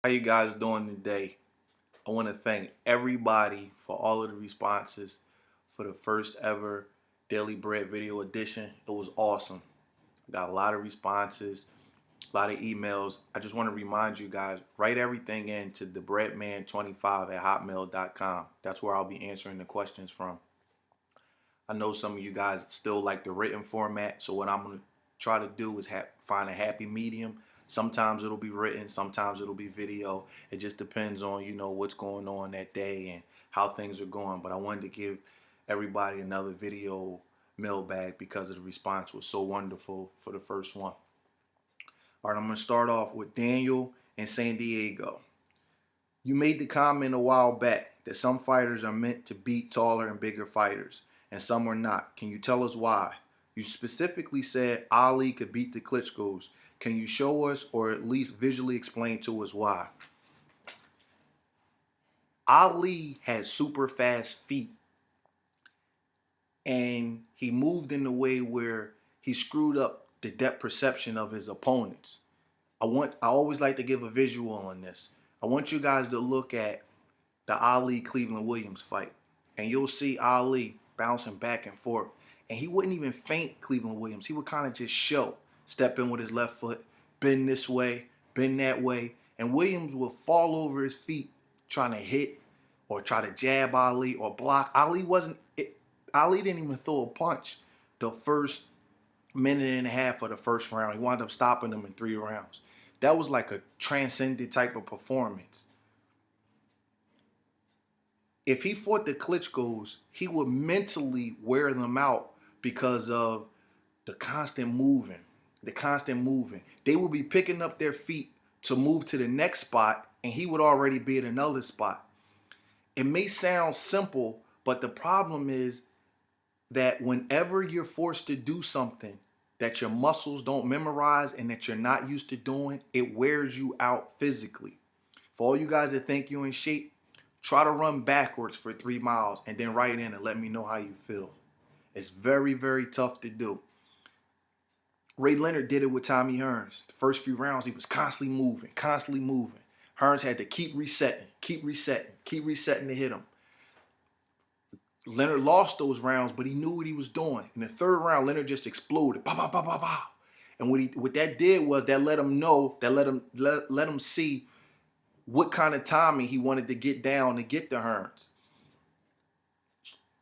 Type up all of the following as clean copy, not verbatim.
How you guys doing today? I want to thank everybody for all of the responses for the first ever Daily Bread video edition. It was awesome. Got a lot of responses, a lot of emails. I just want to remind you guys, write everything in to thebreadman25@hotmail.com. That's where I'll be answering the questions from. I know some of you guys still like the written format, so what I'm going to try to do is find a happy medium. Sometimes it'll be written, sometimes it'll be video. It just depends on, what's going on that day and how things are going. But I wanted to give everybody another video mailbag because of the response was so wonderful for the first one. All right, I'm going to start off with Daniel in San Diego. You made the comment a while back that some fighters are meant to beat taller and bigger fighters, and some are not. Can you tell us why? You specifically said Ali could beat the Klitschko's. Can you show us or at least visually explain to us why? Ali had super fast feet, and he moved in a way where he screwed up the depth perception of his opponents. I always like to give a visual on this. I want you guys to look at the Ali Cleveland Williams fight, and you'll see Ali bouncing back and forth, and he wouldn't even feint Cleveland Williams. He would kind of just step in with his left foot, bend this way, bend that way, and Williams would fall over his feet trying to hit or try to jab Ali or block. Ali didn't even throw a punch the first minute and a half of the first round. He wound up stopping them in 3 rounds. That was like a transcendent type of performance. If he fought the Klitschko's, he would mentally wear them out because of the constant moving. They would be picking up their feet to move to the next spot, and he would already be at another spot. It may sound simple, but the problem is that whenever you're forced to do something that your muscles don't memorize and that you're not used to doing, it wears you out physically. For all you guys that think you're in shape, try to run backwards for 3 miles and then right in and let me know how you feel. It's very, very tough to do. Ray Leonard did it with Tommy Hearns. The first few rounds, he was constantly moving. Hearns had to keep resetting to hit him. Leonard lost those rounds, but he knew what he was doing. In the 3rd round, Leonard just exploded. Pow, pow, pow, pow, pow. And what that did was that let him see what kind of timing he wanted to get down to get to Hearns.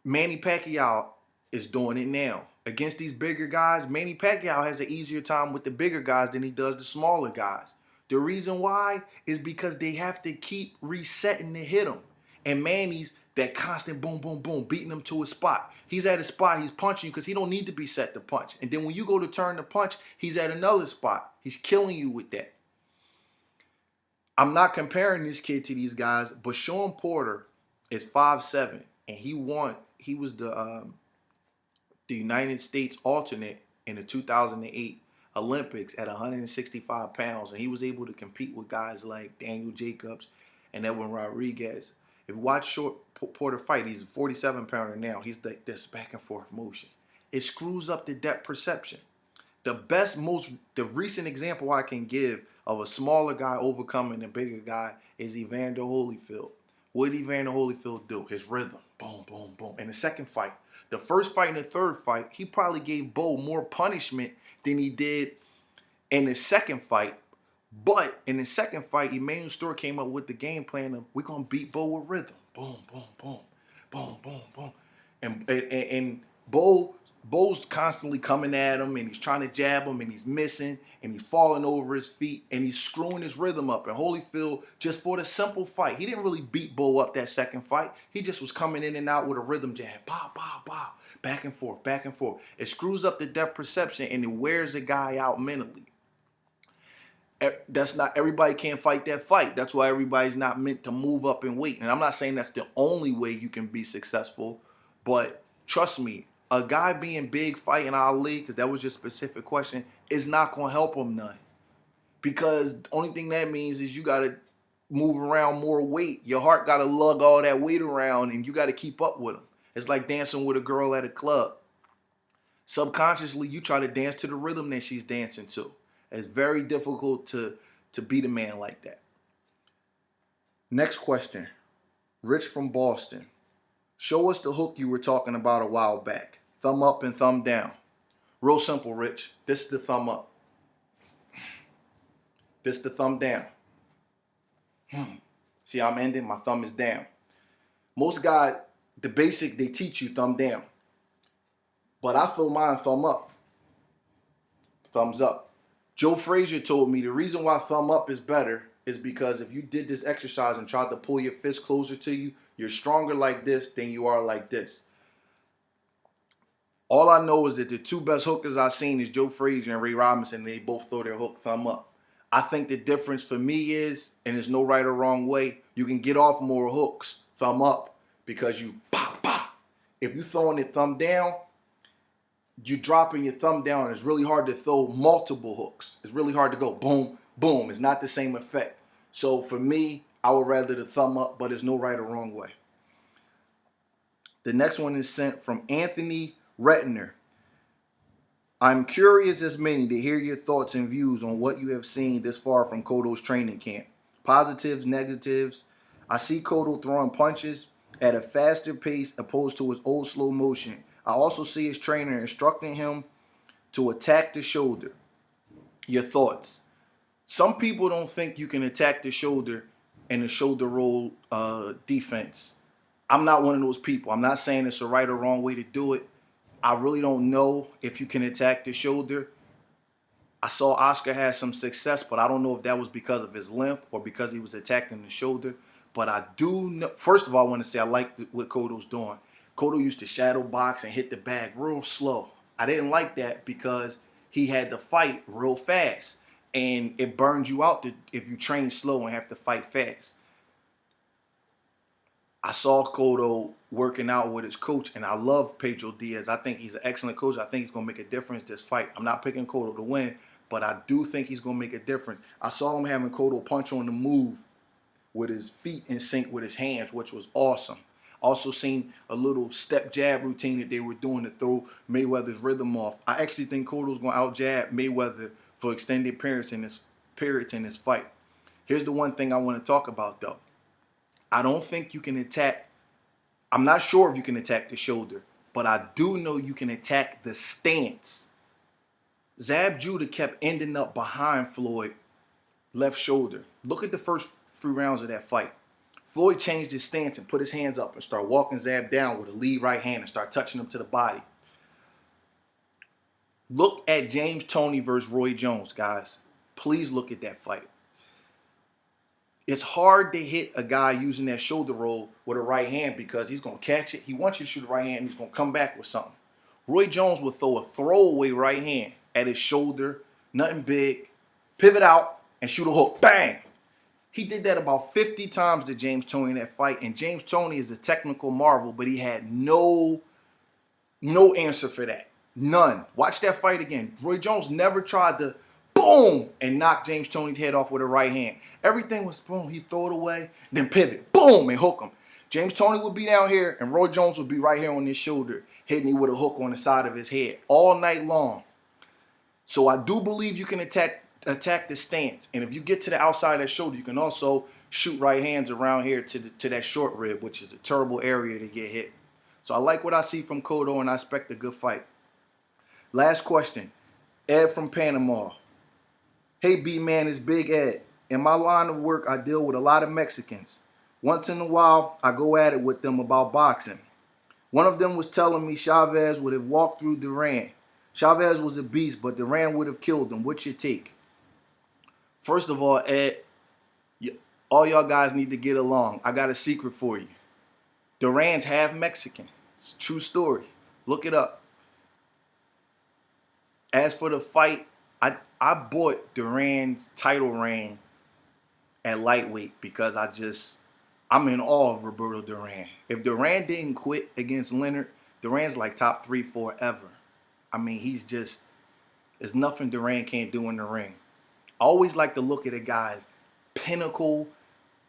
Manny Pacquiao is doing it now. Against these bigger guys, Manny Pacquiao has an easier time with the bigger guys than he does the smaller guys. The reason why is because they have to keep resetting to hit him. And Manny's that constant boom, boom, boom, beating him to a spot. He's at a spot, he's punching you because he don't need to be set to punch. And then when you go to turn the punch, he's at another spot. He's killing you with that. I'm not comparing this kid to these guys, but Sean Porter is 5'7", and he was the United States alternate in the 2008 Olympics at 165 pounds, and he was able to compete with guys like Daniel Jacobs and Edwin Rodriguez. If you watch Porter fight, he's a 47-pounder now. He's this back and forth motion. It screws up the depth perception. The recent example I can give of a smaller guy overcoming a bigger guy is Evander Holyfield. What did Evander Holyfield do? His rhythm, boom, boom, boom. In the second fight, the first fight and the third fight, he probably gave Bo more punishment than he did in the second fight. But in the second fight, Emmanuel Stewart came up with the game plan of we're gonna beat Bo with rhythm, boom, boom, boom, boom, boom, boom, and Bo's constantly coming at him, and he's trying to jab him, and he's missing, and he's falling over his feet, and he's screwing his rhythm up. And Holyfield just fought a simple fight. He didn't really beat Bo up that second fight. He just was coming in and out with a rhythm jab, pow, pow, pow, back and forth, back and forth. It screws up the depth perception, and it wears the guy out mentally. That's not everybody can't fight that fight. That's why everybody's not meant to move up in weight. And I'm not saying that's the only way you can be successful, but trust me, a guy being big fighting Ali, because that was your specific question, is not going to help him none. Because the only thing that means is you got to move around more weight. Your heart got to lug all that weight around, and you got to keep up with him. It's like dancing with a girl at a club. Subconsciously, you try to dance to the rhythm that she's dancing to. It's very difficult to beat a man like that. Next question. Rich from Boston. Show us the hook you were talking about a while back. Thumb up and thumb down. Real simple, Rich. This is the thumb up. This is the thumb down. See how I'm ending? My thumb is down. Most guys, the basic, they teach you thumb down. But I feel mine thumb up. Thumbs up. Joe Frazier told me the reason why thumb up is better is because if you did this exercise and tried to pull your fist closer to you, you're stronger like this than you are like this. All I know is that the two best hookers I've seen is Joe Frazier and Ray Robinson. They both throw their hook thumb up. I think the difference for me is, and there's no right or wrong way, you can get off more hooks thumb up because you pop, pop. If you're throwing it thumb down, you dropping your thumb down. It's really hard to throw multiple hooks. It's really hard to go boom, boom. It's not the same effect. So for me, I would rather the thumb up, but there's no right or wrong way. The next one is sent from Anthony Retner. I'm curious as many to hear your thoughts and views on what you have seen this far from Cotto's training camp. Positives, negatives. I see Cotto throwing punches at a faster pace opposed to his old slow motion. I also see his trainer instructing him to attack the shoulder. Your thoughts? Some people don't think you can attack the shoulder in a shoulder roll defense. I'm not one of those people. I'm not saying it's a right or wrong way to do it. I really don't know if you can attack the shoulder. I saw Oscar have some success, but I don't know if that was because of his length or because he was attacking the shoulder. But I do know, first of all, I want to say I like what Cotto's doing. Cotto used to shadow box and hit the bag real slow. I didn't like that because he had to fight real fast. And it burns you out if you train slow and have to fight fast. I saw Cotto working out with his coach, and I love Pedro Diaz. I think he's an excellent coach. I think he's going to make a difference this fight. I'm not picking Cotto to win, but I do think he's going to make a difference. I saw him having Cotto punch on the move with his feet in sync with his hands, which was awesome. Also seen a little step jab routine that they were doing to throw Mayweather's rhythm off. I actually think Cotto's going to out-jab Mayweather for extended periods in this fight. Here's the one thing I want to talk about, though. I don't think you can attack. I'm not sure if you can attack the shoulder, but I do know you can attack the stance. Zab Judah kept ending up behind Floyd left shoulder. Look at the first few rounds of that fight. Floyd changed his stance and put his hands up and started walking Zab down with a lead right hand and start touching him to the body. Look at James Toney versus Roy Jones, guys. Please look at that fight. It's hard to hit a guy using that shoulder roll with a right hand because he's going to catch it. He wants you to shoot a right hand and he's going to come back with something. Roy Jones will throw a throwaway right hand at his shoulder, nothing big, pivot out, and shoot a hook. Bang! He did that about 50 times to James Toney in that fight, and James Toney is a technical marvel, but he had no answer for that. None. Watch that fight again. Roy Jones never tried to boom, and knock James Toney's head off with a right hand. Everything was boom, he'd throw it away, then pivot, boom, and hook him. James Toney would be down here, and Roy Jones would be right here on his shoulder, hitting him with a hook on the side of his head all night long. So I do believe you can attack the stance. And if you get to the outside of that shoulder, you can also shoot right hands around here to that short rib, which is a terrible area to get hit. So I like what I see from Cotto, and I expect a good fight. Last question. Ed from Panama. Hey, B-Man, it's Big Ed. In my line of work, I deal with a lot of Mexicans. Once in a while, I go at it with them about boxing. One of them was telling me Chavez would have walked through Duran. Chavez was a beast, but Duran would have killed him. What's your take? First of all, Ed, all y'all guys need to get along. I got a secret for you. Duran's half Mexican. It's a true story. Look it up. As for the fight, I bought Duran's title reign at lightweight because I'm in awe of Roberto Duran. If Duran didn't quit against Leonard, Duran's like top 3, 4 ever. I mean, there's nothing Duran can't do in the ring. I always like to look at a guy's pinnacle,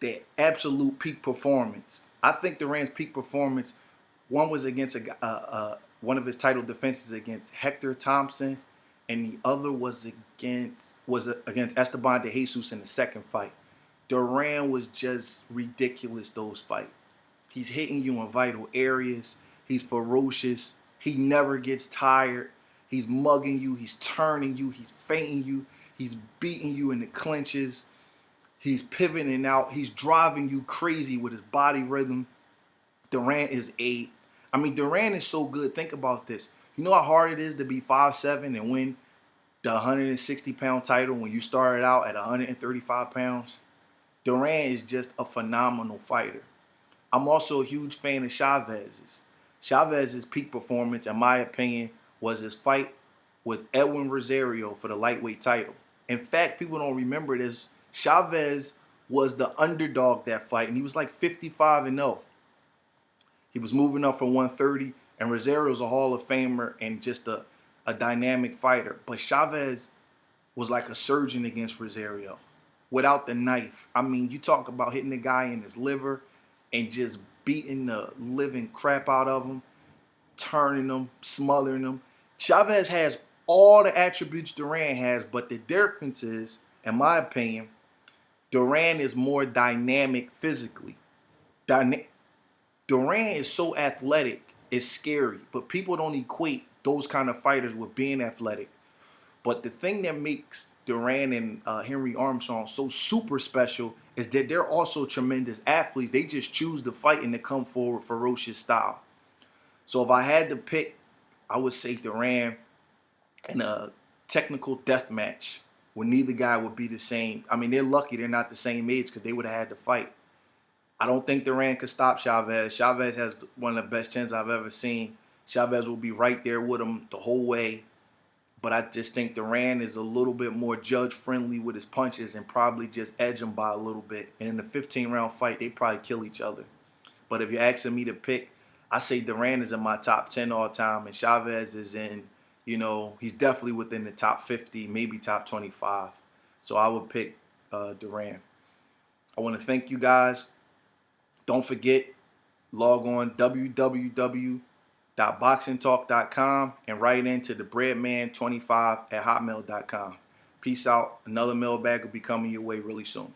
their absolute peak performance. I think Duran's peak performance, one was against one of his title defenses against Hector Thompson, and the other was against Esteban de Jesus in the second fight. Duran was just ridiculous those fights. He's hitting you in vital areas. He's ferocious. He never gets tired. He's mugging you. He's turning you. He's feinting you. He's beating you in the clinches. He's pivoting out. He's driving you crazy with his body rhythm. Duran is Duran is so good. Think about this. You know how hard it is to be 5'7" and win the 160-pound title when you started out at 135 pounds? Duran is just a phenomenal fighter. I'm also a huge fan of Chavez's. Chavez's peak performance, in my opinion, was his fight with Edwin Rosario for the lightweight title. In fact, people don't remember this. Chavez was the underdog that fight, and he was like 55-0. He was moving up from 130, and Rosario's a Hall of Famer and just a dynamic fighter. But Chavez was like a surgeon against Rosario without the knife. I mean, you talk about hitting the guy in his liver and just beating the living crap out of him, turning him, smothering him. Chavez has all the attributes Duran has, but the difference is, in my opinion, Duran is more dynamic physically. Duran is so athletic, it's scary, but people don't equate those kind of fighters with being athletic. But the thing that makes Duran and Henry Armstrong so super special is that they're also tremendous athletes. They just choose to fight and to come forward ferocious style. So if I had to pick, I would say Duran in a technical death match where neither guy would be the same. I mean, they're lucky they're not the same age because they would have had to fight. I don't think Duran could stop Chavez. Chavez has one of the best chins I've ever seen. Chavez will be right there with him the whole way. But I just think Duran is a little bit more judge-friendly with his punches and probably just edge him by a little bit. And in the 15-round fight, they probably kill each other. But if you're asking me to pick, I say Duran is in my top 10 all time, and Chavez is in, he's definitely within the top 50, maybe top 25. So I would pick Duran. I want to thank you guys. Don't forget, log on www.boxingtalk.com and write into the breadman25@hotmail.com. Peace out. Another mailbag will be coming your way really soon.